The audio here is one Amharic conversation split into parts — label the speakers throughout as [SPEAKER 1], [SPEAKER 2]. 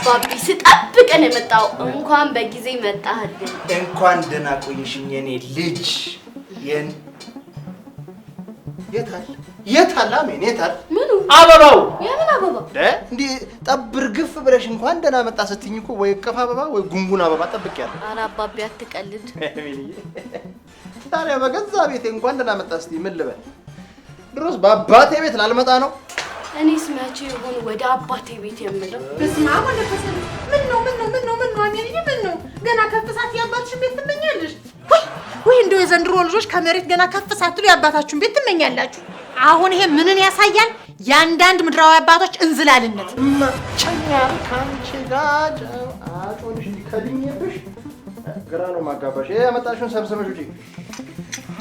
[SPEAKER 1] አባቢ ስጠብቀን የመጣው እንኳን በጊዜ መጣህልን።
[SPEAKER 2] እንኳን ደህና ቆይሽኝ የኔ ልጅ። የታል አሜን? የታል
[SPEAKER 1] ምኑ?
[SPEAKER 2] አበባው።
[SPEAKER 1] የምን አበባ?
[SPEAKER 2] እንዴ ጠብር ግፍ ብለሽ እንኳን ደህና መጣ ስትኝ እኮ ወይ ከፋ አበባ ወይ ጉንጉን አበባ ጠብቄያለሁ።
[SPEAKER 1] ኧረ አባቢ አትቀልድ።
[SPEAKER 2] ታዲያ በገዛ ቤቴ እንኳን ደህና መጣ ስትይ ምን ልበል? ድሮስ በአባቴ ቤት ላልመጣ ነው?
[SPEAKER 1] እኔስ መቼ ይሆን ወደ አባቴ ቤት የምለው?
[SPEAKER 3] በስመ አብ ወመንፈስ ቅዱስ። ምን ነው አሜንዬ? ምን ነው ገና ከፍ ሳት የአባትሽን ቤት ትመኛለሽ? ወይ እንደው የዘንድሮ ልጆች ከመሬት ገና ከፍ ሳትሉ የአባታችሁን ቤት ትመኛላችሁ? አሁን ይሄ ምንን ያሳያል? ያንዳንድ ምድራዊ አባቶች እንዝላልነት።
[SPEAKER 2] ቸኛል ካንቺ ጋር አጦንሽ ሊከድኝብሽ ግራ ነው ማጋባሽ። ያመጣሽውን ሰብስበሽ ውጪ።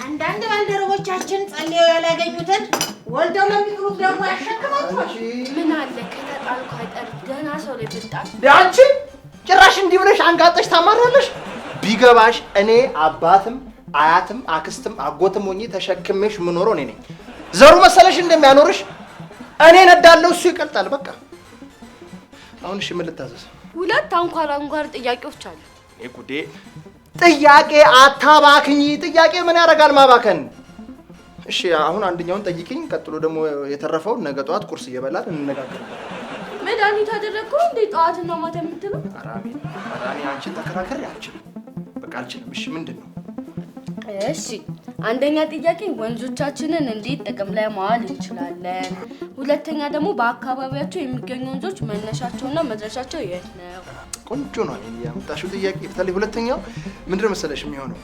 [SPEAKER 3] አንዳንድ ባልደረቦቻችን ጸልየው ያላገኙትን ወልደው ለሚጥሉት ደግሞ ያሸክማቸዋል።
[SPEAKER 1] ምን አለ ከተጣልኩ አይቀር ደህና ሰው ላይ ብጣል።
[SPEAKER 2] አንቺ ጭራሽ እንዲህ ብለሽ አንጋጠሽ ታማራለሽ። ቢገባሽ እኔ አባትም አያትም አክስትም አጎትም ሆኜ ተሸክሜሽ ምኖረው እኔ ነኝ። ዘሩ መሰለሽ እንደሚያኖርሽ እኔ ነዳለሁ፣ እሱ ይቀልጣል። በቃ አሁን እሺ ምን ልታዘዝ?
[SPEAKER 1] ሁለት አንኳር ጥያቄዎች አሉ።
[SPEAKER 2] ጉዴ! ጥያቄ አታባክኝ። ጥያቄ ምን ያደርጋል ማባከን? እሺ አሁን አንደኛውን ጠይቂኝ፣ ቀጥሎ ደግሞ የተረፈውን ነገ ጠዋት ቁርስ እየበላን እንነጋገራለን።
[SPEAKER 1] መድኃኒት አደረግኩ እንዴ ጠዋትና ማታ የምትለው?
[SPEAKER 2] አራሚ አንቺን ተከራከሪ አልችልም። በቃ አልችልም። እሺ ምንድን ነው?
[SPEAKER 1] እሺ አንደኛ ጥያቄ ወንዞቻችንን እንዴት ጥቅም ላይ ማዋል እንችላለን? ሁለተኛ ደግሞ በአካባቢያቸው የሚገኙ ወንዞች መነሻቸውና መድረሻቸው የት ነው?
[SPEAKER 2] ቆንጆ ነው ያመጣሽው ጥያቄ። በተለይ ሁለተኛው ምንድነው መሰለሽ የሚሆነው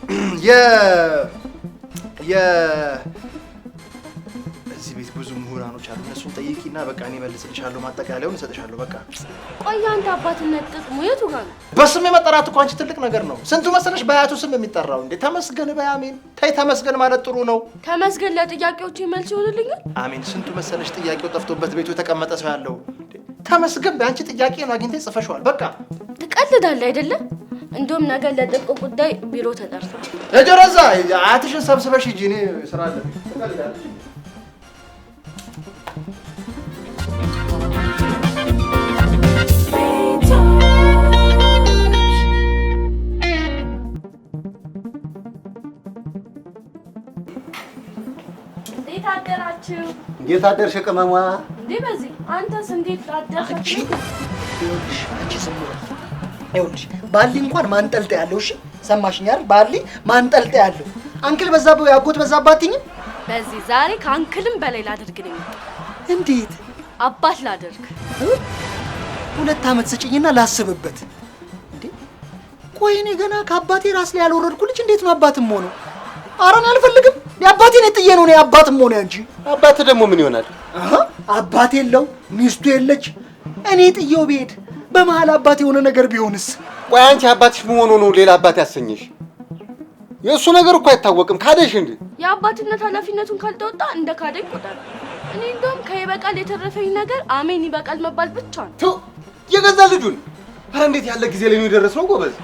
[SPEAKER 2] እዚህ ቤት ብዙ ምሁራኖች አሉ። እነሱን ጠይቂና በቃ እኔ መልስልሻለሁ፣ ማጠቃለያውን እሰጥሻለሁ። በቃ
[SPEAKER 1] ቆይ አንተ አባትነት ጥቅሙ የቱ ጋር ነው?
[SPEAKER 2] በስም የመጠራት እኮ አንቺ ትልቅ ነገር ነው። ስንቱ መሰለሽ በአያቱ ስም የሚጠራው እንዴ? ተመስገን በይ አሜን። ተይ ተመስገን ማለት ጥሩ ነው።
[SPEAKER 1] ተመስገን ለጥያቄዎች መልስ ይሆንልኛል።
[SPEAKER 2] አሜን። ስንቱ መሰለሽ ጥያቄው ጠፍቶበት ቤቱ የተቀመጠ ሰው ያለው። ተመስገን በይ። አንቺ ጥያቄን አግኝተሽ ጽፈሽዋል። በቃ
[SPEAKER 1] ትቀልዳለህ አይደለም? እንደውም ነገ ለጥብቅ ጉዳይ ቢሮ ተጠርቷል።
[SPEAKER 2] ለጀረዛ አያትሽን ሰብስበሽ ሂጂ። እኔ ስራ አለብኝ። ትቀልዳለሽ።
[SPEAKER 1] እንዴት አደራችሁ?
[SPEAKER 4] እንዴት አደርሽ ቅመሟ?
[SPEAKER 1] እንዴ በዚህ አንተስ እንዴት አደርሽ?
[SPEAKER 4] ይኸውልሽ ባሊ እንኳን ማንጠልጠያ ያለው። እሺ ሰማሽኝ አይደል? ባሊ ማንጠልጠያ ያለው። አንክል በዛብህ ያጎት በዛብህ አትይኝም?
[SPEAKER 1] በዚህ ዛሬ ከአንክልም በላይ ላደርግ ነው።
[SPEAKER 4] እንዴት
[SPEAKER 1] አባት ላደርግ?
[SPEAKER 4] 2 ዓመት ስጭኝና ላስብበት። እንዴ ቆይ እኔ ገና ከአባቴ ራስ ላይ ያልወረድኩ ልጅ እንዴት ነው አባትም ሆኖ? ኧረ እኔ አልፈልግም። የአባቴን ጥዬ ነው እኔ አባትም ሆነ እንጂ።
[SPEAKER 5] አባት ደግሞ ምን ይሆናል?
[SPEAKER 4] አባት የለው ሚስቱ የለች። እኔ ጥዬው ብሄድ በመሃል አባት የሆነ ነገር ቢሆንስ?
[SPEAKER 5] ቆይ አንቺ አባትሽ መሆኑ ነው ሌላ አባት ያሰኘሽ? የእሱ ነገር እኮ አይታወቅም። ካደሽ እንዴ?
[SPEAKER 1] የአባትነት ኃላፊነቱን ካልተወጣ እንደ ካደ ይቆጠራል። እኔ እንደውም ከይበቃል የተረፈኝ ነገር አሜን ይበቃል መባል ብቻ ነው።
[SPEAKER 5] ተው የገዛ ልጁን። ኧረ እንዴት ያለ ጊዜ ላይ ነው የደረስነው ጎበዝ።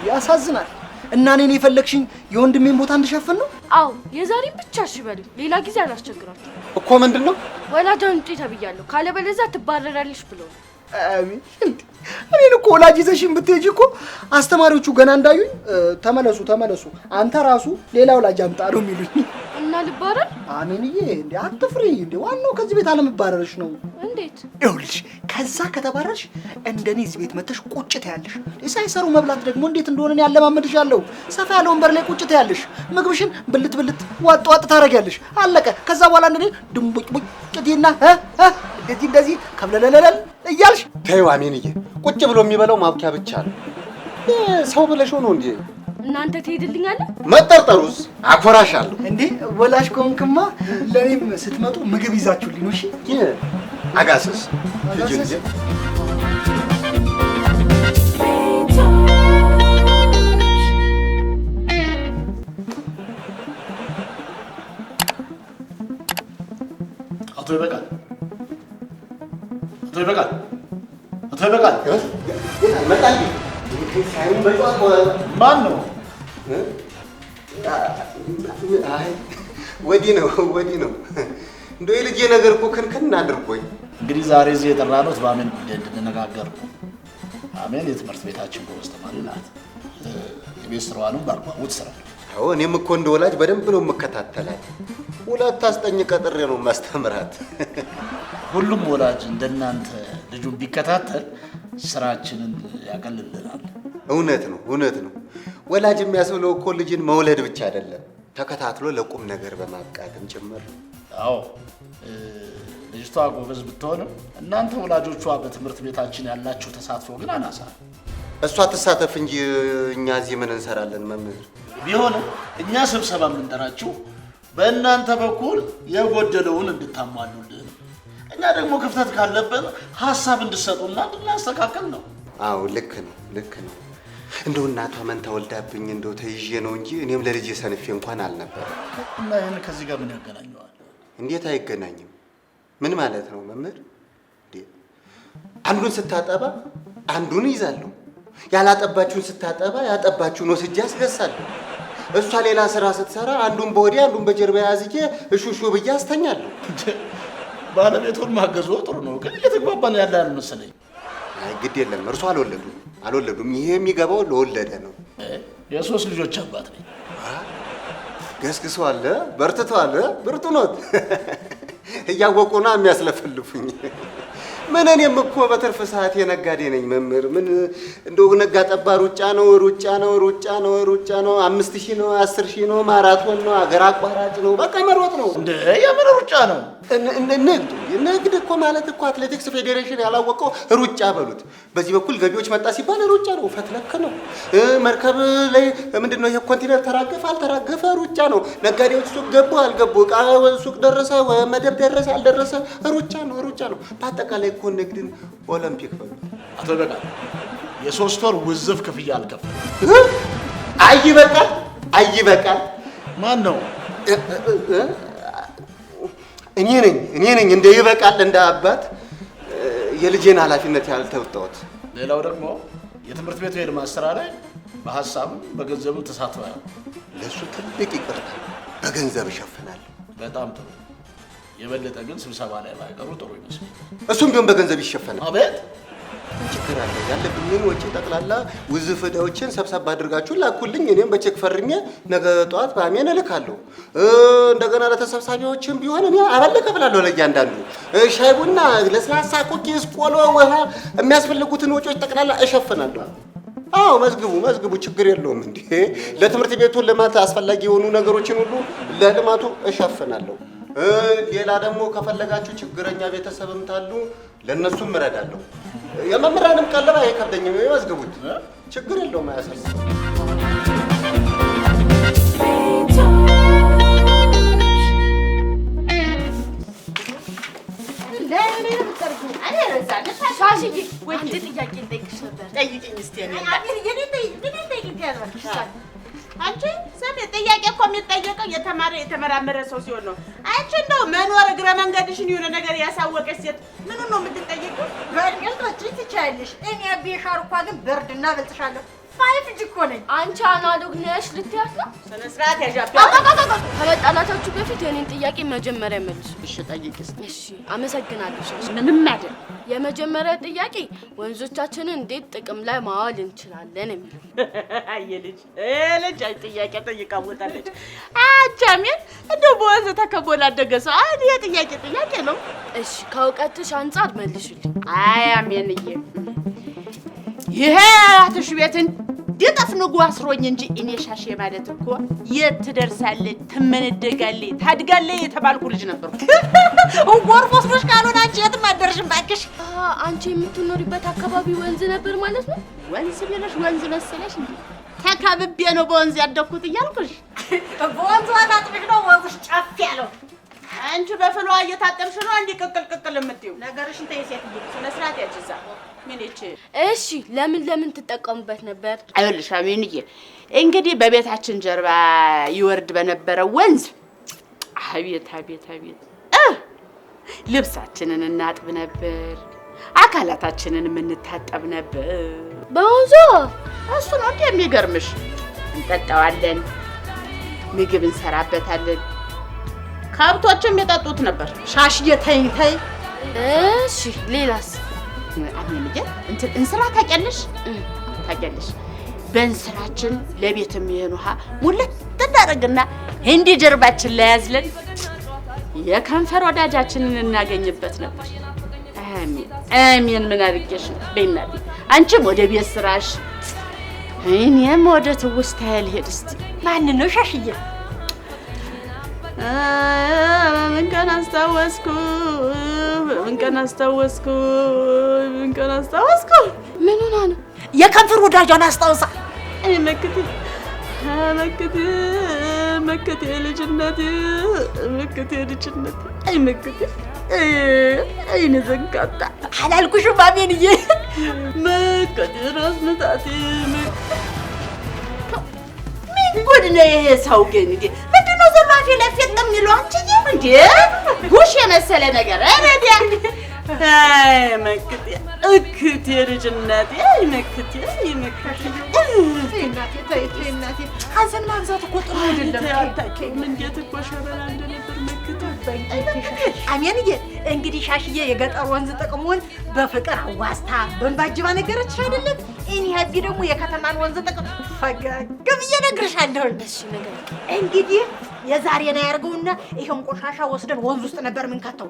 [SPEAKER 4] ያሳዝናል። እና እኔን የፈለግሽኝ የወንድሜን ቦታ እንድሸፍን ነው?
[SPEAKER 1] አዎ የዛሬን ብቻ እሺ በሉኝ። ሌላ ጊዜ አላስቸግራችሁ
[SPEAKER 5] እኮ። ምንድን ነው?
[SPEAKER 1] ወላጅ አምጪ ተብያለሁ። ካለበለዚያ ትባረራለሽ ብሎ
[SPEAKER 4] አሜን። እኔን እኮ ወላጅ ይዘሽኝ ብትሄጂ እኮ አስተማሪዎቹ ገና እንዳዩኝ ተመለሱ አንተ ራሱ ሌላ ወላጅ አምጣ ነው የሚሉኝ።
[SPEAKER 1] እና ልባረር?
[SPEAKER 4] አሜንዬ እንዴ አትፍሪ እንዴ። ዋናው ከዚህ ቤት አለመባረርሽ ነው።
[SPEAKER 1] እንዴት?
[SPEAKER 4] ይኸውልሽ ከዛ ከተባረርሽ እንደኔ እዚህ ቤት መተሽ ቁጭ ትያለሽ። ሳይሰሩ መብላት ደግሞ እንዴት እንደሆነ እኔ ያለማመድሻለሁ። ሰፋ ያለ ወንበር ላይ ቁጭ ትያለሽ። ምግብሽን ብልት ዋጥ ታረጊያለሽ። አለቀ። ከዛ በኋላ እንደኔ ድምቡጭ ጭዲና እንደዚህ ከብለለለል እያልሽ
[SPEAKER 5] ተይው አሜንዬ። ቁጭ ብሎ የሚበላው ማብኪያ ብቻ ነው። ሰው ብለሽ ነው እንዴ?
[SPEAKER 1] እናንተ ትሄድልኛለህ?
[SPEAKER 5] መጠርጠሩስ አኮራሻለሁ
[SPEAKER 4] እንዴ። ወላጅ ከሆንክማ ለኔም ስትመጡ ምግብ ይዛችሁልኝ ነው። እሺ
[SPEAKER 5] አጋስስ ልጅ
[SPEAKER 2] አቶ ይበቃል።
[SPEAKER 5] መጣልኝ። ሳይሆን በጨዋታ
[SPEAKER 2] ማን ነው?
[SPEAKER 5] አይ ወዲህ ነው። እንደው የልጄ ነገር እኮ ክንክን አድርጎኝ።
[SPEAKER 6] እንግዲህ ዛሬ እዚህ የጠራነው በአሜን ጉዳይ እንድንነጋገር ነው። አሜን የትምህርት ቤታችን ጎበዝ ተማሪ ናት። የቤት ስራዋንም በአግባቡ ትሰራለች።
[SPEAKER 5] አዎ እኔም እኮ እንደ ወላጅ በደንብ ነው የምከታተላት። ሁለት አስጠኝ ቀጥሬ ነው ማስተምራት።
[SPEAKER 6] ሁሉም ወላጅ እንደናንተ ልጁን ቢከታተል ስራችንን ያቀልልናል።
[SPEAKER 5] እውነት ነው። ወላጅ የሚያስብለው እኮ ልጅን መውለድ ብቻ አይደለም፣ ተከታትሎ ለቁም ነገር በማብቃትም ጭምር።
[SPEAKER 6] አዎ ልጅቷ ጎበዝ ብትሆንም እናንተ ወላጆቿ በትምህርት ቤታችን ያላችሁ ተሳትፎ ግን አናሳ።
[SPEAKER 5] እሷ ትሳተፍ እንጂ እኛ እዚህ ምን እንሰራለን መምህር?
[SPEAKER 6] ቢሆንም እኛ ስብሰባ የምንጠራችሁ በእናንተ በኩል የጎደለውን እንድታሟሉልን፣ እኛ ደግሞ ክፍተት ካለብን ሀሳብ እንድሰጡና እንድናስተካከል ነው።
[SPEAKER 5] አዎ ልክ ነው። እንደው እናቷ መንታ ወልዳብኝ እንደው ተይዤ ነው እንጂ እኔም ለልጄ ሰንፌ እንኳን አልነበረ።
[SPEAKER 6] እና ይህን ከዚህ ጋር ምን ያገናኘዋል?
[SPEAKER 5] እንዴት አይገናኝም? ምን ማለት ነው መምህር? አንዱን ስታጠባ አንዱን ይዛለሁ፣ ያላጠባችሁን ስታጠባ ያጠባችሁን ወስጄ አስገሳለሁ። እሷ ሌላ ስራ ስትሰራ አንዱን በወዲያ አንዱን በጀርባ ያዝዬ እሹሹ ብዬ አስተኛለሁ።
[SPEAKER 6] ባለቤቱን ማገዙ ጥሩ ነው፣ ግን እየተግባባን ያለ አልመሰለኝ።
[SPEAKER 5] አይ ግድ የለም እርሱ አልወለዱም። ይሄ የሚገባው ለወለደ ነው።
[SPEAKER 6] የሶስት ልጆች አባት ነኝ።
[SPEAKER 5] ገስግሷል፣ በርትቷል፣ ብርቱ ኖት። እያወቁ ነው የሚያስለፈልፉኝ። ምን እኔም እኮ በትርፍ ሰዓት የነጋዴ ነኝ መምህር። ምን እንደው ነጋ ጠባ ሩጫ ነው 5000 ነው 10000 ነው ማራቶን ነው አገር አቋራጭ ነው በቃ መሮጥ ነው።
[SPEAKER 6] እንደ የምን ሩጫ ነው?
[SPEAKER 5] ንግድ እኮ ማለት እኮ አትሌቲክስ ፌዴሬሽን ያላወቀው ሩጫ በሉት። በዚህ በኩል ገቢዎች መጣ ሲባል ሩጫ ነው፣ ፈትለክ ነው። መርከብ ላይ ምንድነው ይሄ ኮንቲነር ተራገፈ አልተራገፈ ሩጫ ነው። ነጋዴዎች ሱቅ ገቡ አልገቡ፣ ዕቃ ሱቅ ደረሰ መደብ ደረሰ አልደረሰ ሩጫ ነው። በአጠቃላይ እኮ ንግድን ኦሎምፒክ በሉት።
[SPEAKER 6] አቶ በቃ የ3 ወር ውዝፍ ክፍያ አልከፍልም።
[SPEAKER 5] አይበቃል።
[SPEAKER 6] ማን ነው?
[SPEAKER 5] እኔ ነኝ እንደ ይበቃል እንደ አባት የልጄን ኃላፊነት ያልተወጣሁት።
[SPEAKER 6] ሌላው ደግሞ የትምህርት ቤቱ የልማት ስራ ላይ በሀሳብም በገንዘብም ተሳትፏል።
[SPEAKER 5] ለሱ ትልቅ ይቅርታ በገንዘብ እሸፍናለሁ።
[SPEAKER 6] በጣም ጥሩ። የበለጠ ግን ስብሰባ ላይ ባይቀሩ ጥሩ ይመስላል።
[SPEAKER 5] እሱም ቢሆን በገንዘብ ይሸፈናል።
[SPEAKER 6] አቤት
[SPEAKER 5] ችግር አለ። ያለብኝን ወጪ ጠቅላላ ውዝፍ ዕዳዎችን ሰብሰብ አድርጋችሁ ላኩልኝ። እኔም በቼክ ፈርሜ ነገ ጠዋት በአሜን እልካለሁ። እንደገና ለተሰብሳቢዎችም ቢሆን እኔ አበል እከፍላለሁ። ለእያንዳንዱ ሻይ ቡና፣ ለስላሳ፣ ኩኪስ፣ ቆሎ፣ ውሃ የሚያስፈልጉትን ወጪዎች ጠቅላላ እሸፍናለሁ። አዎ መዝግቡ፣ ችግር የለውም። እንዴ ለትምህርት ቤቱ ልማት አስፈላጊ የሆኑ ነገሮችን ሁሉ ለልማቱ እሸፍናለሁ። ሌላ ደግሞ ከፈለጋችሁ ችግረኛ ቤተሰብም ታሉ ለነሱም እረዳለሁ። የመምህራንም ቀለብ አይከብደኝም። ይመዝግቡት፣ ችግር የለውም፣ አያሳስብም።
[SPEAKER 1] አንድ ጥያቄ ልጠይቅሽ ነበር።
[SPEAKER 3] ጠይቂኝ እስኪ። አንቺ ሰሜ ጥያቄ እኮ የሚጠየቀው የተመራመረ ሰው ሲሆን ነው። አንቺ እንደው መኖር እግረ መንገድሽን የሆነ ነገር ያሳወቀች ሴት ምኑን ነው የምትጠየቀው?
[SPEAKER 7] በእርግጥ ትችያለሽ። እኔ ቤሻርኳ ግን በርድና በልጥሻለሁ። ፋይፍ እጅ እኮ ነኝ።
[SPEAKER 1] አንቺ አናዶግ ነሽ ልትያት ነው?
[SPEAKER 3] ስነ ስርዓት ያዣብ።
[SPEAKER 1] ከመጣላታችሁ በፊት የኔን ጥያቄ መጀመሪያ መልሱ።
[SPEAKER 3] እሺ ጠይቂስ።
[SPEAKER 1] እሺ አመሰግናለሁ።
[SPEAKER 3] ምንም አይደል።
[SPEAKER 1] የመጀመሪያ ጥያቄ ወንዞቻችንን እንዴት ጥቅም ላይ ማዋል እንችላለን የሚለው።
[SPEAKER 3] ልጅ ጥያቄ ጠይቃወጣለች። አቻሜን እንደው በወንዝ ተከቦ ላደገ ሰው ይሄ ጥያቄ ነው።
[SPEAKER 1] እሺ ከእውቀትሽ አንጻር መልሽልኝ።
[SPEAKER 3] አይ አሜንዬ፣ ይሄ አትሽ ቤትን ዲጠፍንጉ አስሮኝ እንጂ እኔ ሻሼ ማለት እኮ የት ትደርሳለች፣ ትመነደጋለች፣ ታድጋለች የተባልኩ ልጅ ነበርኩ።
[SPEAKER 7] ወርፎስሽ ካልሆነ አንቺ የትም አትደርሽም ባክሽ።
[SPEAKER 1] አንቺ የምትኖሪበት አካባቢ ወንዝ ነበር ማለት ነው?
[SPEAKER 3] ወንዝ ብለሽ ወንዝ መሰለሽ እንዴ? ተከብቤ ነው በወንዝ ያደግኩት እያልኩሽ።
[SPEAKER 7] በወንዝ አጣጥብሽ ነው ወንዝሽ ጫፍ ያለው።
[SPEAKER 3] አንቺ በፍሏ እየታጠብሽ ነው እንዴ ቅቅል የምትይው? ነገርሽን ተይ ሴትዬ፣ ስነ ስርዓት ያጅዛ።
[SPEAKER 1] እሺ ለምን ትጠቀሙበት ነበር?
[SPEAKER 3] አይልሽ አሜንዬ፣ እንግዲህ በቤታችን ጀርባ ይወርድ በነበረው ወንዝ አቤት ልብሳችንን እናጥብ ነበር፣ አካላታችንን የምንታጠብ ነበር
[SPEAKER 1] በወንዙ።
[SPEAKER 3] እሱ ነው እንዴ የሚገርምሽ? እንጠጣዋለን፣ ምግብ እንሰራበታለን፣ ከብቶችም የጠጡት ነበር።
[SPEAKER 7] ሻሽዬ ተይ።
[SPEAKER 1] እሺ ሌላስ?
[SPEAKER 3] አሁን እንትን እንስራ ታውቂያለሽ? ታውቂያለሽ? በእንስራችን ለቤት የሚሆን ውሃ ሙለት ተዳረግና እንዲህ ጀርባችን ላይ ያዝለን የከንፈር ወዳጃችንን እናገኝበት ነበር። አሜን ምን አድርጌሽ ነው በእናቴ። አንቺም ወደ ቤት ስራሽ፣ እኔም ወደ ትውስታዬ ልሄድ። እስቲ
[SPEAKER 7] ማን ነው ሻሽዬ?
[SPEAKER 3] ምን ቀን አስታወስኩ
[SPEAKER 1] ምን ሆና ነው?
[SPEAKER 7] የከንፈር ወዳጇን አስታውሳ
[SPEAKER 3] መከቴ ልጅነቴ አይነ ዘንጋታ
[SPEAKER 7] አላልኩሽም አሜንዬ?
[SPEAKER 3] መከቴ ራስ ምታቴ ምን ጉድ ነው ይሄ ሰው ግን እንዴ? ምንድነው ዘሎ አፌ ላይ ፌጥ የሚለው አንቺዬ? እንዴ ጉሽ የመሰለ ነገር አረዲያ መከቴ እክቴ ልጅነቴ መከቴ
[SPEAKER 7] እናቴ ሐዘን ማብዛት እኮ ጥሩ አይደለም።
[SPEAKER 3] አታውቂውም እንዴት እኮ ሸበላ እንደነበር መከቴ።
[SPEAKER 7] አሜንዬ እንግዲህ ሻሽዬ የገጠር ወንዝ ጥቅሙን በፍቅር አዋስታ በንባጅባ ነገረችሽ አይደለም? እኔ ሀቢ ደግሞ የከተማን ወንዝ ጥቅም ፈገግ ብዬ እነግርሻለሁ።
[SPEAKER 1] እሺ ነገር
[SPEAKER 7] እንግዲህ የዛሬና ያርገውና ይሄን ቆሻሻ ወስደን ወንዝ ውስጥ ነበር ምን ከተው።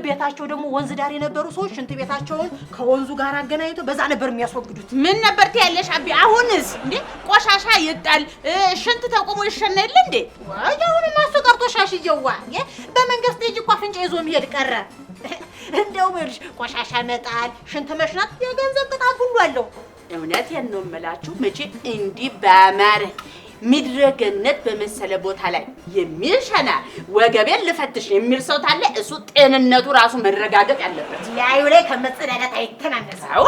[SPEAKER 7] ቤታቸው ደግሞ ወንዝ ዳር የነበሩ ሰዎች ሽንት ቤታቸውን ከወንዙ ጋር አገናኝተው በዛ ነበር የሚያስወግዱት።
[SPEAKER 3] ምን ነበር ትያለሽ አቢ? አሁንስ እንዴ ቆሻሻ ይጣል ሽንት ተቆሞ ይሸና የለ እንዴ?
[SPEAKER 7] አሁን ማሱ ቀርቶ ሻሽዬዋ በመንግስት ልጅ እኮ አፍንጫ ይዞ የሚሄድ ቀረ። እንደው ምርሽ ቆሻሻ መጣል ሽንት መሽናት የገንዘብ ቅጣት ሁሉ አለው።
[SPEAKER 3] እውነቴን ነው የምላችሁ። መቼ እንዲህ በአማረ ምድረገነት በመሰለ ቦታ ላይ የሚሸና ወገቤን ልፈትሽ የሚል ሰው ታለ እሱ ጤንነቱ ራሱ መረጋገጥ ያለበት።
[SPEAKER 7] ላዩ ላይ ከመጸዳዳት አይተናነሳው።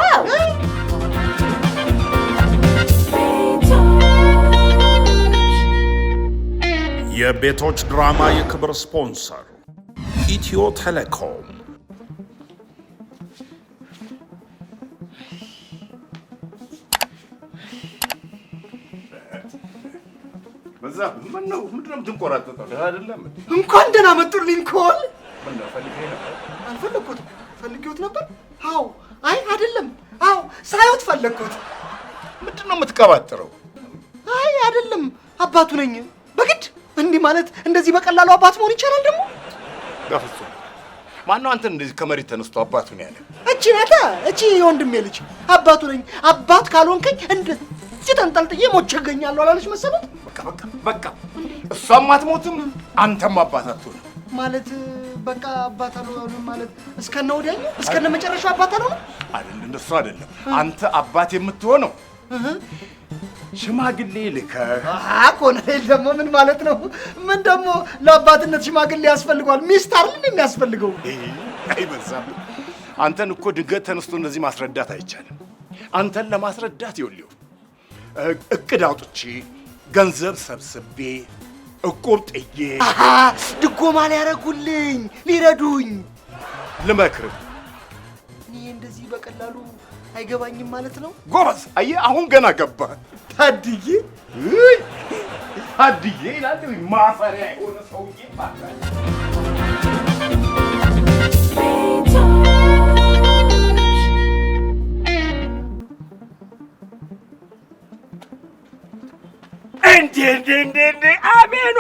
[SPEAKER 8] የቤቶች ድራማ የክብር ስፖንሰር ኢትዮ ቴሌኮም።
[SPEAKER 9] በዛ ምን ነው ምንድነው የምትንቆራጠጠው? አይደለም
[SPEAKER 4] እንኳን ደህና መጡልኝ። ኮል
[SPEAKER 9] ምን ነው ፈልገኝ ነበር?
[SPEAKER 4] አልፈለኩትም። ፈልጌዎት ነበር? አዎ። አይ አይደለም። አዎ ሳይወት ፈለኩት።
[SPEAKER 9] ምንድነው የምትቀባጥረው?
[SPEAKER 4] አይ አይደለም፣ አባቱ ነኝ። በግድ እንዲህ ማለት እንደዚህ በቀላሉ አባት መሆን ይቻላል ደግሞ?
[SPEAKER 9] በፍጹም። ማነው አንተ እንደዚህ ከመሬት ተነስቶ አባቱ ነው ያለ?
[SPEAKER 4] እቺ ናታ፣ እቺ የወንድሜ ልጅ አባቱ ነኝ። አባት ካልሆንከኝ እንደዚህ ተንጠልጥዬ ሞቼ እገኛለሁ አላለች መሰለህ?
[SPEAKER 9] በቃ እሷም አትሞትም አንተም አባት አትሆንም
[SPEAKER 4] ማለት በቃ አባት አልሆንም ማለት እስከነ ወዲያኛው እስከነ መጨረሻው አባት አልሆንም
[SPEAKER 9] አይደል? እንደሱ አይደለም። አንተ አባት የምትሆነው ሽማግሌ ልከህ
[SPEAKER 4] ኮሎኔል ደግሞ ምን ማለት ነው? ምን ደግሞ ለአባትነት ሽማግሌ ያስፈልገዋል? ሚስት አይደል የሚያስፈልገው?
[SPEAKER 9] አይበዛብህ። አንተን እኮ ድንገት ተነስቶ እንደዚህ ማስረዳት አይቻልም። አንተን ለማስረዳት ይኸውልህ እቅድ አውጥቼ ገንዘብ ሰብስቤ እቁብ ጥዬ
[SPEAKER 4] ድጎማ ሊያደርጉልኝ ሊረዱኝ
[SPEAKER 9] ልመክርህ።
[SPEAKER 4] እኔ እንደዚህ በቀላሉ አይገባኝም ማለት ነው።
[SPEAKER 9] ጎበዝ፣ አየህ አሁን ገና ገባህ።
[SPEAKER 4] ታድዬ
[SPEAKER 9] ታድዬ ይላል ማፈሪያ የሆነ ሰውዬ ባካል።
[SPEAKER 10] እንዴ አሜኗ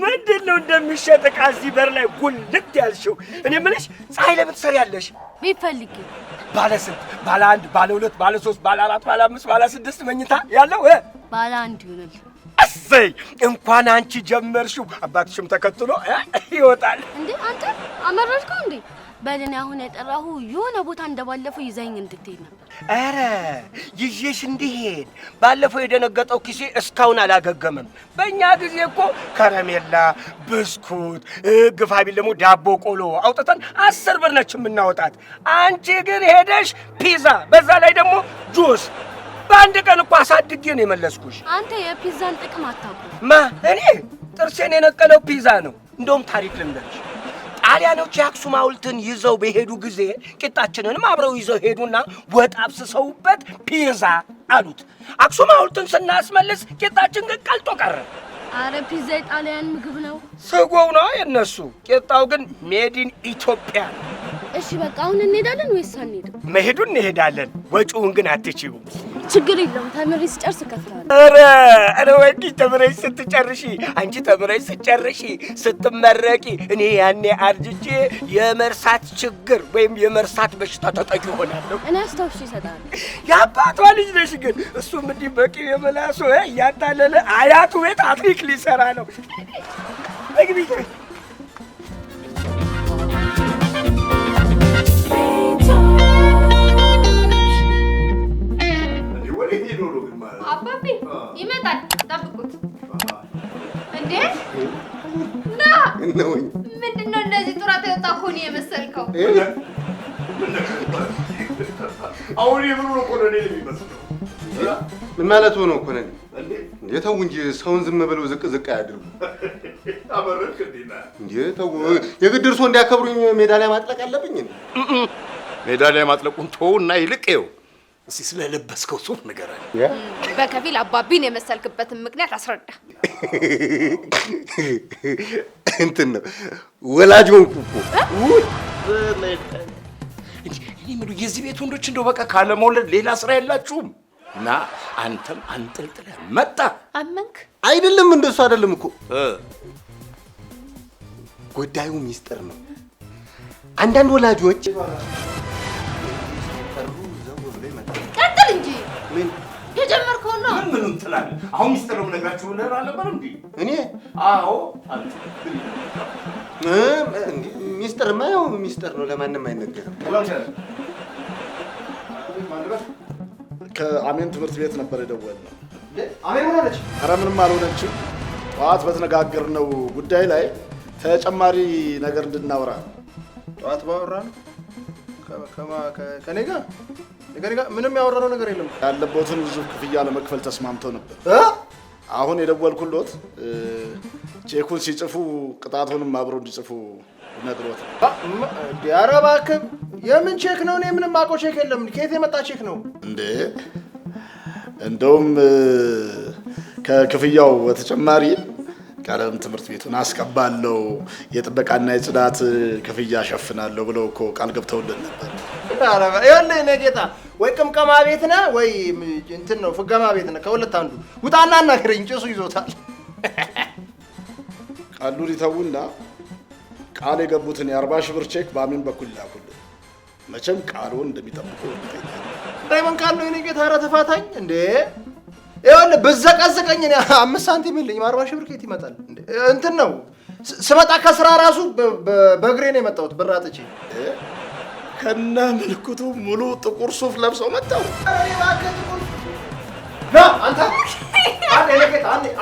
[SPEAKER 10] ምንድን ነው እንደሚሸጥ ዕቃ እዚህ በር ላይ ጉልት ያልሽው? እኔ የምልሽ ፀሐይ ለምን ትሰሪያለሽ?
[SPEAKER 1] ቢፈልግ
[SPEAKER 10] ባለ ስንት? ባለ አንድ፣ ባለ ሁለት፣ ባለ ሶስት፣ ባለ አራት፣ ባለ አምስት፣ ባለ ስድስት መኝታ ያለው
[SPEAKER 1] ባለ አንድ ይሆናል።
[SPEAKER 10] እሰይ እንኳን አንቺ ጀመርሽው አባትሽም ተከትሎ ይወጣል።
[SPEAKER 1] እንዴ አንተ አመረርከው እንዴ? በለኔ አሁን የጠራሁ የሆነ ቦታ እንደባለፈው ይዘኝ እንድትሄድ ነበር።
[SPEAKER 10] ኧረ ይዤሽ እንድሄድ ባለፈው የደነገጠው ኪሴ እስካሁን አላገገመም። በእኛ ጊዜ እኮ ከረሜላ፣ ብስኩት፣ ግፋ ቢል ደግሞ ዳቦ ቆሎ አውጥተን 10 ብር ነች የምናወጣት። አንቺ ግን ሄደሽ ፒዛ፣ በዛ ላይ ደግሞ ጁስ። በአንድ ቀን እኮ አሳድጌ ነው የመለስኩሽ።
[SPEAKER 1] አንተ የፒዛን ጥቅም አታውቅም።
[SPEAKER 10] ማ እኔ ጥርሴን የነቀለው ፒዛ ነው። እንደውም ታሪክ ልንገርሽ። ጣሊያኖች የአክሱም ሐውልትን ይዘው በሄዱ ጊዜ ቂጣችንንም አብረው ይዘው ሄዱና ወጥ አብስሰውበት ፒዛ አሉት። አክሱም ሐውልትን ስናስመልስ ቂጣችን ግን ቀልጦ ቀረ።
[SPEAKER 1] አረ ፒዛ የጣሊያን ምግብ ነው።
[SPEAKER 10] ስጎው ነው የነሱ፣ ቂጣው ግን ሜድ ኢን ኢትዮጵያ።
[SPEAKER 1] እሺ በቃ አሁን እንሄዳለን ወይስ አንሄድም?
[SPEAKER 10] መሄዱን እንሄዳለን። ወጪውን ግን አትችይው።
[SPEAKER 1] ችግር የለውም። ተምሬ ስጨርስ እከፍላለሁ።
[SPEAKER 10] ኧረ ወንዲ ተምረሽ ስትጨርሺ አንቺ ተምረሽ ስትጨርሺ ስትመረቂ እኔ ያኔ አርጅቼ የመርሳት ችግር ወይም የመርሳት በሽታ ተጠቂ ሆናለሁ።
[SPEAKER 1] እኔ አስታውሽ ይሰጣል።
[SPEAKER 10] የአባቷ ልጅ ነሽ ግን እሱም እንዲህ በቂ የመላሶ እያታለለ አያቱ ቤት አፍሪክ ሊሰራ ነው። እግቢ
[SPEAKER 11] አባቢ ይመጣል፣ ጠብቁት። እንዴ ና
[SPEAKER 5] እነውኝ
[SPEAKER 11] ምንድነው እንደዚህ ጡረታ የወጣ ሆነ የመሰልከው?
[SPEAKER 9] አሁን የምኑ ነው ኮሎኔል የሚመስለው?
[SPEAKER 5] ምን ማለት ነው ኮሎኔል? እንዴ ተው እንጂ ሰውን ዝም ብለው ዝቅ ዝቅ አያድርጉ።
[SPEAKER 9] አበረክ እንዴና
[SPEAKER 5] እንዴ ተው የግድ እርሶ እንዲያከብሩኝ ሜዳሊያ ማጥለቅ አለብኝ።
[SPEAKER 9] ሜዳሊያ ማጥለቁን ተውና ይልቀው እስቲ ስለለበስከው ሱፍ ንገረኝ።
[SPEAKER 11] በከፊል አባቢን የመሰልክበትን ምክንያት አስረዳ።
[SPEAKER 5] እንትን ነው ወላጅ ሆንኩ እኮ።
[SPEAKER 9] እኔ ምን የዚህ ቤት ወንዶች እንደው በቃ ካለ መውለድ ሌላ ስራ የላችሁም? እና አንተም አንጠልጥለህ መጣ።
[SPEAKER 11] አመንክ?
[SPEAKER 5] አይደለም እንደሱ አይደለም እኮ ጉዳዩ ሚስጥር ነው። አንዳንድ ወላጆች
[SPEAKER 11] ቀጥል እንጂ
[SPEAKER 5] ምን
[SPEAKER 11] የጀመርከው ነው።
[SPEAKER 9] ምን ትላለህ? አሁን ሚስጥር ነው የምነግራችሁ ብለህ አልነበር እንዴ?
[SPEAKER 5] እኔ
[SPEAKER 9] አዎ አንተ
[SPEAKER 5] ሚስጥርማ ያው ሚስጥር ነው፣ ለማንም አይነገርም።
[SPEAKER 6] ከአሜን ትምህርት ቤት ነበር የደወልነው።
[SPEAKER 2] አሜን ምን ሆነች?
[SPEAKER 6] ኧረ ምንም አልሆነችም። ጠዋት በተነጋገርነው ጉዳይ ላይ ተጨማሪ ነገር እንድናወራ።
[SPEAKER 2] ጠዋት ባወራን ከኔ ጋር ምንም ያወራነው ነገር የለም።
[SPEAKER 6] ያለበትን ብዙ ክፍያ ለመክፈል ተስማምተው ነበር። አሁን የደወልኩሎት ቼኩን ሲጽፉ ቅጣቱንም አብረው እንዲጽፉ ነግሮት።
[SPEAKER 2] ኧረ እባክህ የምን ቼክ ነው? እኔ ምንም አውቀው ቼክ የለም። ከየት የመጣ ቼክ ነው
[SPEAKER 6] እንዴ? እንደውም ከክፍያው በተጨማሪ ቀለም ትምህርት ቤቱን አስቀባለሁ፣ የጥበቃና የጽዳት ክፍያ ሸፍናለሁ ብለው እኮ ቃል ገብተውልን ነበር።
[SPEAKER 2] ይኸውልህ እኔ ጌታ ወይ ቅምቀማ ቤት ነህ ወይ እንትን ነው ፍገማ ቤት ነህ። ከሁለት አንዱ ውጣና አናግረኝ። ጭሱ ይዞታል።
[SPEAKER 6] ቃሉን ይተውና ቃል የገቡትን የ40 ሺህ ብር ቼክ በአሜን በኩል ላኩልን። መቼም ቃሉን እንደሚጠብቁ
[SPEAKER 2] እንዳይመን ቃል ነው። እኔ ጌታ ኧረ ተፋታኝ እንዴ! ይኸውልህ ብዘቀዝቀኝ እኔ 5 ሳንቲም የለኝም። 40 ሺህ ብር ከየት ይመጣል? እንትን ነው ስመጣ ከስራ ራሱ በእግሬ ነው የመጣሁት። ብር አጥቼ
[SPEAKER 6] ከነ ምልክቱ ሙሉ ጥቁር ሱፍ ለብሰው መጣው።
[SPEAKER 2] ና አንተ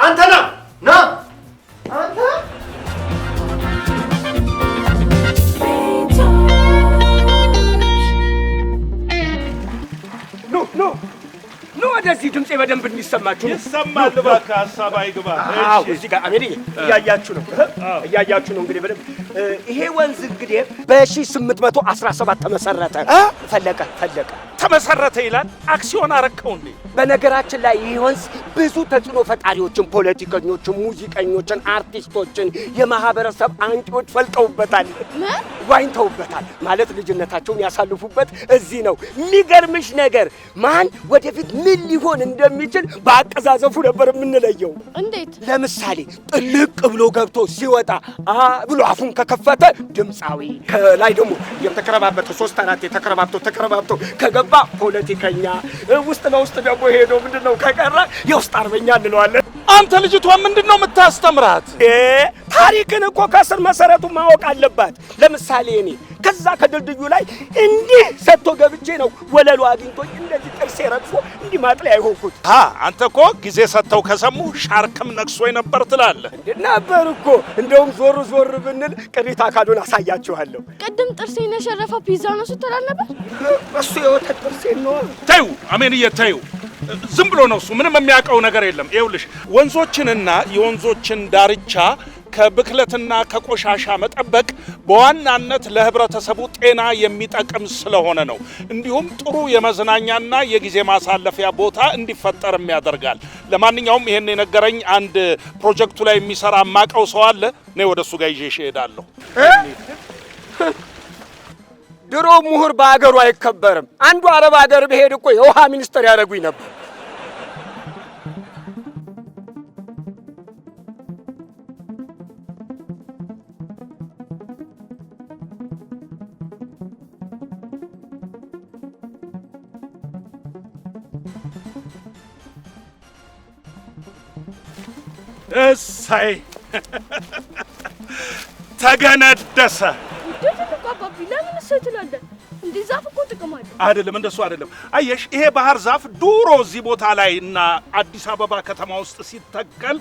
[SPEAKER 2] አንተ ና አንተ
[SPEAKER 10] ኖ ወደዚህ ድምጼ በደንብ እንዲሰማችሁ
[SPEAKER 6] ይሰማል። እባክህ ሀሳብ አይግባ።
[SPEAKER 10] አዎ እዚህ ጋር አሜን እያያችሁ ነው እንግዲህ በደንብ ይሄ ወንዝ እንግዲህ በ1817 ተመሰረተ። ፈለቀ
[SPEAKER 8] ተመሰረተ ይላል። አክሲዮን አረከው እንዴ?
[SPEAKER 10] በነገራችን ላይ ይህ ወንዝ ብዙ ተጽዕኖ ፈጣሪዎችን፣ ፖለቲከኞችን፣ ሙዚቀኞችን፣ አርቲስቶችን፣ የማህበረሰብ አንቂዎች ፈልጠውበታል፣ ዋኝተውበታል። ማለት ልጅነታቸውን ያሳልፉበት እዚህ ነው። የሚገርምሽ ነገር ማን ወደፊት ምን ሊሆን እንደሚችል በአቀዛዘፉ ነበር የምንለየው።
[SPEAKER 1] እንዴት?
[SPEAKER 10] ለምሳሌ ጥልቅ ብሎ ገብቶ ሲወጣ ብሎ አፉን ከከፈተ ድምፃዊ፣ ከላይ ደግሞ የተከረባበተ 3-4 የተከረባብቶ ከገባ ፖለቲከኛ፣ ውስጥ ለውስጥ ደግሞ ሄዶ ምንድነው ከቀረ የውስጥ አርበኛ እንለዋለን።
[SPEAKER 8] አንተ ልጅቷ ምንድነው የምታስተምራት?
[SPEAKER 10] ታሪክን እኮ ከስር መሰረቱ ማወቅ አለባት። ለምሳሌ እኔ ከዛ ከድልድዩ ላይ እንዲህ ሰጥቶ ገብቼ ነው ወለሉ አግኝቶኝ እንደዚህ ጥርሴ ረግፎ እንዲህ ማጥለያ አይሆንኩት።
[SPEAKER 8] አንተ እኮ ጊዜ ሰጥተው ከሰሙ ሻርክም ነክሶ ነበር ትላለህ።
[SPEAKER 10] ነበር እኮ እንደውም ዞር ብንል ቅሪታ አካሉን አሳያችኋለሁ።
[SPEAKER 1] ቅድም ጥርሴን የሸረፈው ፒዛ ነው ስትል ነበር።
[SPEAKER 10] እሱ የወተት ጥርሴን ነው።
[SPEAKER 8] ተይው አሜንዬ ተይው። ዝም ብሎ ነው እሱ፣ ምንም የሚያውቀው ነገር የለም። ይኸውልሽ ወንዞችንና የወንዞችን ዳርቻ ከብክለትና ከቆሻሻ መጠበቅ በዋናነት ለህብረተሰቡ ጤና የሚጠቅም ስለሆነ ነው። እንዲሁም ጥሩ የመዝናኛና የጊዜ ማሳለፊያ ቦታ እንዲፈጠርም ያደርጋል። ለማንኛውም ይሄን የነገረኝ አንድ ፕሮጀክቱ ላይ የሚሰራ ማቀው ሰው አለ። እኔ ወደሱ ጋር ይዤሽ እሄዳለሁ።
[SPEAKER 10] ድሮ ምሁር በአገሩ አይከበርም። አንዱ አረብ ሀገር ብሄድ እኮ የውሃ ሚኒስትር ያደርጉኝ ነበር።
[SPEAKER 8] እሰይ ተገነደሰ።
[SPEAKER 1] አባቢ ለምን እሰይ ትላለህ? እንዴ ዛፍ እኮ ጥቅም አለው።
[SPEAKER 8] አይደለም እንደሱ አይደለም። አየሽ ይሄ ባህር ዛፍ ድሮ እዚህ ቦታ ላይ እና አዲስ አበባ ከተማ ውስጥ ሲተከል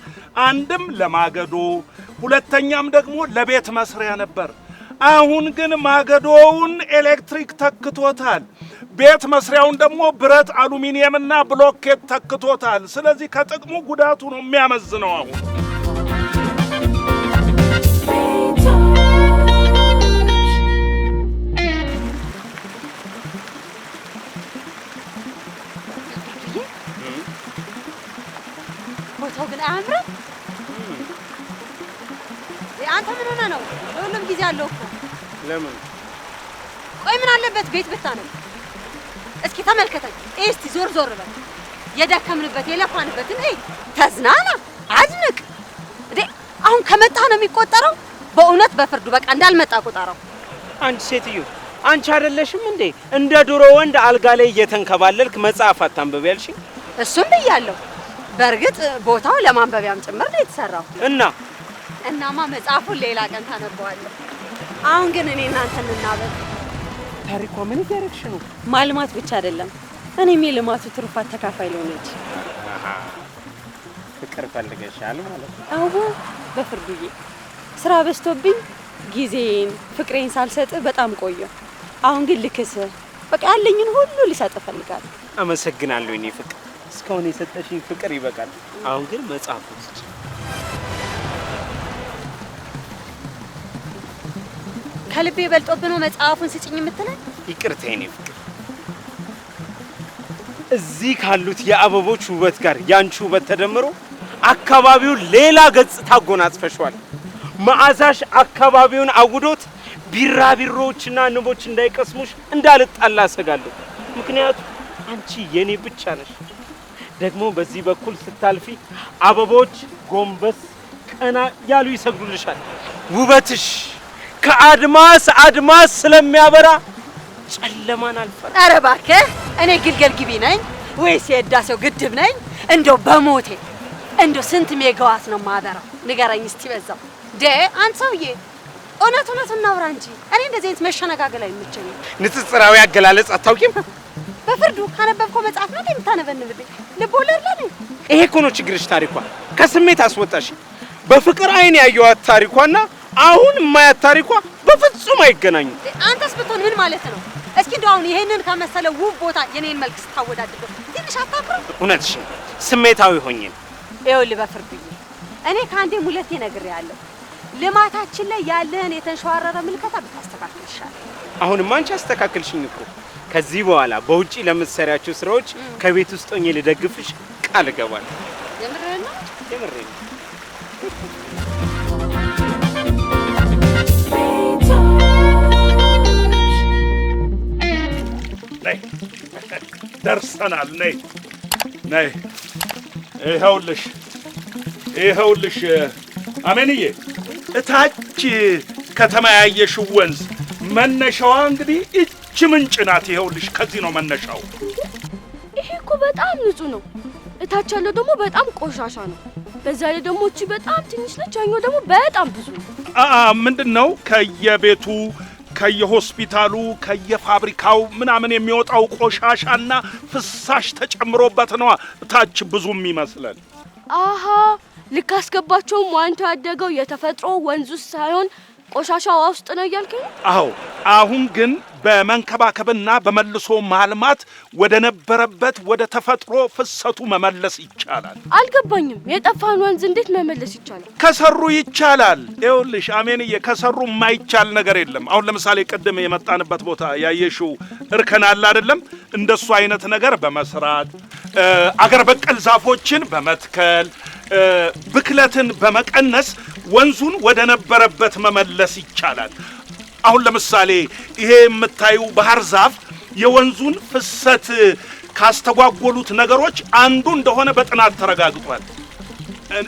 [SPEAKER 8] አንድም ለማገዶ ሁለተኛም ደግሞ ለቤት መስሪያ ነበር። አሁን ግን ማገዶውን ኤሌክትሪክ ተክቶታል። ቤት መስሪያውን ደግሞ ብረት፣ አሉሚኒየም እና ብሎኬት ተክቶታል። ስለዚህ ከጥቅሙ ጉዳቱ ነው የሚያመዝነው አሁን።
[SPEAKER 7] ቦታው ግን አያምርም? አንተ ምን ሆነህ ነው? ለሁሉም ጊዜ አለው እኮ።
[SPEAKER 10] ለምን?
[SPEAKER 7] ቆይ ምን አለበት ቤት ብታነብ? እስኪ ተመልከተኝ። እስቲ ዞር ዞር በል። የደከምንበት የለፋንበትን ተዝናና፣ አድንቅ። እንዴ አሁን ከመጣ ነው የሚቆጠረው? በእውነት በፍርዱ በቃ እንዳልመጣ ቆጠረው።
[SPEAKER 12] አንቺ ሴትዮ አንቺ አይደለሽም እንዴ እንደ ድሮ ወንድ አልጋ ላይ እየተንከባለልክ መጽሐፍ አታንብብ ያልሽኝ?
[SPEAKER 7] እሱም ብያለሁ። በእርግጥ ቦታው ለማንበቢያም ጭምር ነው የተሰራው። እናማ መጽሐፉን ሌላ ቀን ታነበዋለህ። አሁን ግን እኔ እናንተ እናበል።
[SPEAKER 12] ታሪኳ ምን እያደረግሽ ነው?
[SPEAKER 7] ማልማት ብቻ አይደለም እኔም የልማቱ ትሩፋት ተካፋይ ልሆነች።
[SPEAKER 12] ፍቅር ፈልገሻል ማለት ነው?
[SPEAKER 7] አዎ በፍርዱዬ ስራ በዝቶብኝ ጊዜን ፍቅሬን ሳልሰጥ በጣም ቆየሁ። አሁን ግን ልክስ በቃ ያለኝን ሁሉ ልሰጥ እፈልጋለሁ።
[SPEAKER 12] አመሰግናለሁ እኔ ፍቅር። እስካሁን የሰጠሽኝ ፍቅር ይበቃል። አሁን ግን መጽሐፍ ውስጥ
[SPEAKER 7] ከልቤ በልጦብህ ነው መጽሐፉን ስጭኝ የምትለኝ?
[SPEAKER 12] ይቅርታ የኔ ፍቅር። እዚህ ካሉት የአበቦች ውበት ጋር ያንቺ ውበት ተደምሮ አካባቢው ሌላ ገጽታ አጎናጽፈሻል። መዓዛሽ አካባቢውን አውዶት ቢራቢሮዎችና ንቦች እንዳይቀስሙሽ እንዳልጣላ አሰጋለሁ። ምክንያቱም አንቺ የኔ ብቻ ነሽ። ደግሞ በዚህ በኩል ስታልፊ አበቦች ጎንበስ ቀና ያሉ ይሰግዱልሻል። ውበትሽ ከአድማስ አድማስ ስለሚያበራ ጨለማን አልፈራ።
[SPEAKER 7] ኧረ እባክህ እኔ ግልገል ግቢ ነኝ ወይስ የህዳሴው ግድብ ነኝ? እንደው በሞቴ እንደው ስንት ሜጋዋት ነው ማበራው? ንገረኝ እስቲ በዛው። አንተ ሰውዬ እውነት እናውራ እንጂ እኔ እንደዚህ አይነት መሸነጋገል አይመቸኝም።
[SPEAKER 12] ንጽጽራዊ አገላለጽ አታውቂም?
[SPEAKER 7] በፍርዱ ካነበብከው መጽሐፍ ነው የምታነበንብልኝ? ልብ ወለድ ላይ
[SPEAKER 12] ይሄ እኮ ነው ችግርሽ። ታሪኳ ከስሜት አስወጣሽ። በፍቅር አይን ያየዋት ታሪኳና አሁን የማያት ታሪኳ በፍጹም አይገናኙም።
[SPEAKER 7] አንተስ ብትሆን ምን ማለት ነው? እስኪ እንደው አሁን ይሄንን ከመሰለ ውብ ቦታ የኔን መልክ ስታወዳድር ትንሽ አታፍርም?
[SPEAKER 12] እውነትሽ ስሜታዊ ሆኜ ነው።
[SPEAKER 7] ይኸውልህ በፍርዱዬ እኔ ከአንዴም ሁለቴ ነግሬሃለሁ። ልማታችን ላይ ያለህን የተንሸዋረረ ምልከታ ብታስተካክል ይሻላል።
[SPEAKER 12] አሁንማ አንቺ አስተካክልሽኝ እኮ። ከዚህ በኋላ በውጪ ለምትሰሪያቸው ስራዎች ከቤት ውስጥ ሆኜ ልደግፍሽ ቃል እገባለሁ።
[SPEAKER 7] የምርህን ነው?
[SPEAKER 12] የምሬን ነው።
[SPEAKER 8] ነይ ደርሰናል። ነይ ነይ። ይኸውልሽ አሜንዬ፣ እታች ከተማ ያየሽው ወንዝ መነሻዋ እንግዲህ እቺ ምንጭ ናት። ይኸውልሽ ከዚህ ነው መነሻው።
[SPEAKER 1] ይሄ እኮ በጣም ንጹህ ነው። እታች ያለው ደግሞ በጣም ቆሻሻ ነው። በዛ ላይ ደግሞ እቺ በጣም ትንሽ ነች፣ ያኛው ደግሞ በጣም ብዙ ነው።
[SPEAKER 8] ምንድነው ከየቤቱ ከየሆስፒታሉ ከየፋብሪካው ምናምን የሚወጣው ቆሻሻና ፍሳሽ ተጨምሮበት ነው ታች ብዙም ይመስላል።
[SPEAKER 1] አሃ ልክ አስገባቸውም ዋንታ ያደገው የተፈጥሮ ወንዝ ውስጥ ሳይሆን ቆሻሻው ውስጥ ነው እያልከኝ?
[SPEAKER 8] አዎ። አሁን ግን በመንከባከብና በመልሶ ማልማት ወደ ነበረበት ወደ ተፈጥሮ ፍሰቱ መመለስ ይቻላል።
[SPEAKER 1] አልገባኝም። የጠፋን ወንዝ እንዴት መመለስ ይቻላል?
[SPEAKER 8] ከሰሩ ይቻላል። ይኸውልሽ አሜንዬ፣ ከሰሩ የማይቻል ነገር የለም። አሁን ለምሳሌ ቅድም የመጣንበት ቦታ ያየሽው እርከን አለ አይደለም? እንደሱ አይነት ነገር በመስራት አገር በቀል ዛፎችን በመትከል ብክለትን በመቀነስ ወንዙን ወደ ነበረበት መመለስ ይቻላል። አሁን ለምሳሌ ይሄ የምታዩ ባህር ዛፍ የወንዙን ፍሰት ካስተጓጎሉት ነገሮች አንዱ እንደሆነ በጥናት ተረጋግጧል።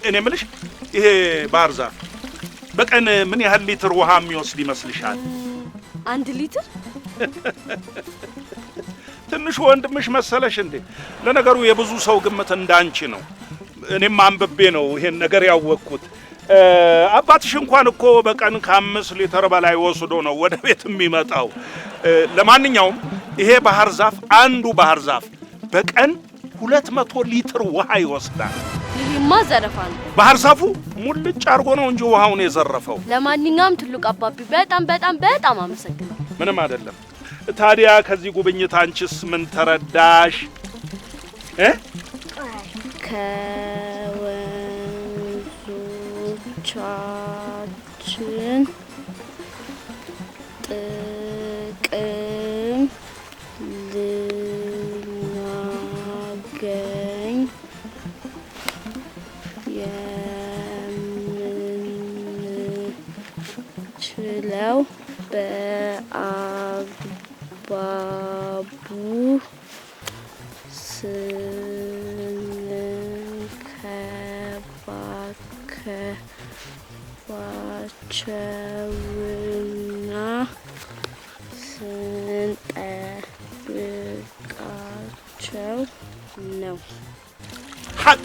[SPEAKER 8] እኔ የምልሽ ይሄ ባህር ዛፍ በቀን ምን ያህል ሊትር ውሃ የሚወስድ ይመስልሻል?
[SPEAKER 1] 1 ሊትር?
[SPEAKER 8] ትንሽ ወንድምሽ መሰለሽ እንዴ? ለነገሩ የብዙ ሰው ግምት እንዳንቺ ነው። እኔም አንብቤ ነው ይሄን ነገር ያወቅኩት። አባትሽ እንኳን እኮ በቀን ከ5 ሊትር በላይ ወስዶ ነው ወደ ቤት የሚመጣው። ለማንኛውም ይሄ ባህር ዛፍ አንዱ ባህር ዛፍ በቀን 200 ሊትር ውሃ ይወስዳል።
[SPEAKER 1] ይሄማ ዘረፋ ነው።
[SPEAKER 8] ባህር ዛፉ ሙልጭ አድርጎ ነው እንጂ ውሃውን የዘረፈው።
[SPEAKER 1] ለማንኛውም ትልቅ አባቢ በጣም በጣም በጣም አመሰግናለሁ።
[SPEAKER 8] ምንም አይደለም። ታዲያ ከዚህ ጉብኝት አንቺስ ምን ተረዳሽ?
[SPEAKER 1] ከወንዞቻችን ጥቅም ልናገኝ የምንችለው በአግባቡ ስንከባከባቸውና ስንጠብቃቸው ነው።
[SPEAKER 8] ሐቅ